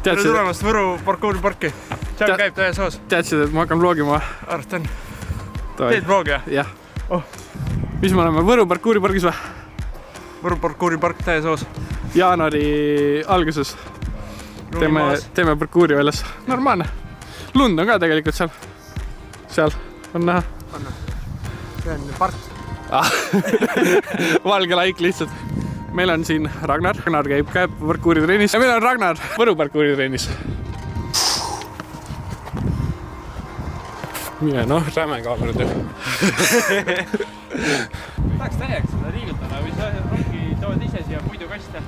tere tulemast Võru parkuuriparki. Seal käib täies oos. Teadsid, et ma hakkan vlogima? Arvestan. Teed vlogi, jah? Jah. Mis me oleme Võru parkuuripargis või? Võru parkuuripark täies oos. Jaanuari alguses teeme parkuuri väljas. Normaalne. Lund on ka tegelikult seal. Seal on näha. See on park. Valge laik lihtsalt. Meil on siin Ragnar. Ragnar käib parkuuritrennis. Ja meil on Ragnar Võru parkuuritrennis. Mine räme kaamerad ju. Tahaks täieks seda liigutada või sa ongi tood ise siia puidukaste.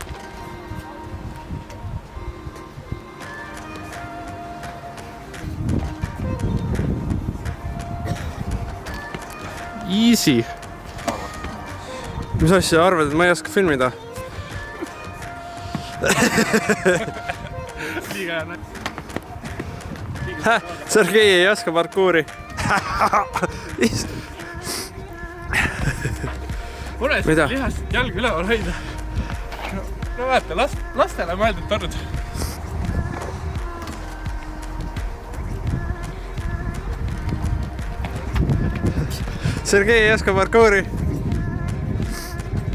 Easy. Mis asja arvad, et ma ei oska filmida? Liiga Sergei ei oska parkuuri. Pole seda lihast jalg üleval hoida. No vaata, lastele mõeldud torud. Sergei ei oska parkuuri.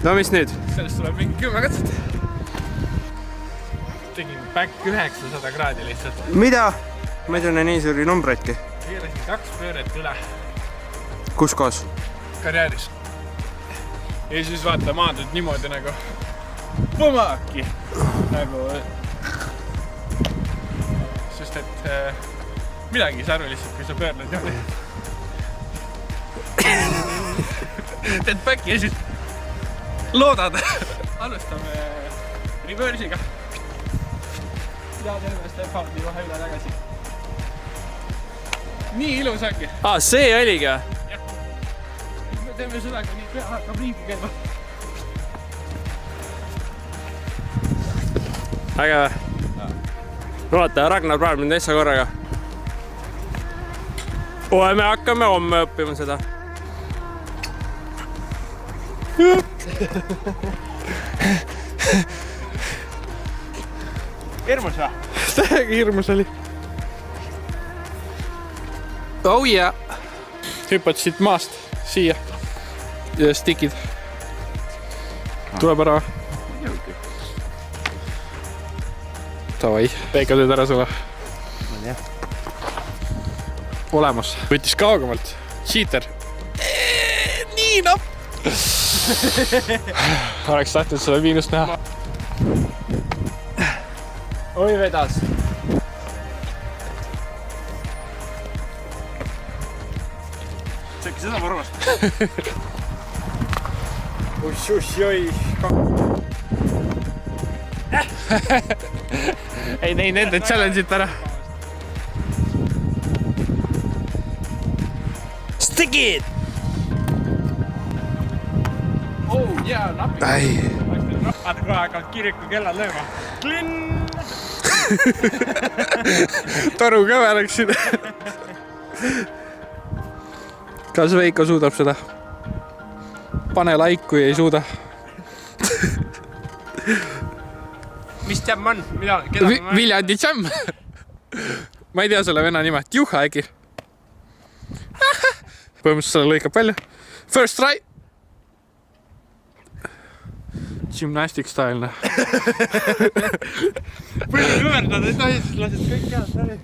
No mis nüüd? Sellest tuleb mingi 10 katset. Tegin back 900 kraadi lihtsalt. Mida? Ma ei tunne nii suuri numbreidki. Keerasin 2 pööret üle. Kus koos? Karjääris. Ja siis vaata maandud niimoodi nagu põmaki. Nagu sest et midagi ei saa aru lihtsalt, kui sa pöörled niimoodi. Teed backi ja siis loodad. Alustame reversiga. Ja teeme step-out'i vahe üle tagasi. Nii ilus ongi. See oligi? Jah. Me teeme seda, kui nii pea hakkab ringi käima. Äge või? Vaata, Ragnar praegu mind teisse korraga. Me hakkame homme õppima seda. Hirmus või? Täiega hirmus oli. Oh yeah. Hüppad siit maast siia ja stikid. Tuleb ära. Tavai, Peika teed ära sulle. Olemas. Võttis kaugemalt. Cheater. Nii napp. Oleks tahtnud seda miinust näha. Oi vedas. Tšekki seda varvast. Oi. Ei näi nende challenge'it ära. Stikid! Oh jaa, napid. Ai. Vaata kohe hakkavad kiriku kellad lööma. Klinn! Toru kõve läks siin. Kas Veiko suudab seda? Pane like, kui ei suuda. Mis jam on? Viljandi jam. Ma ei tea selle venna nime. Juha äkki. Põhimõtteliselt selle lõikab välja. First try. Gymnastic style. Põlli kõverdad, et siis lased kõik head läbi.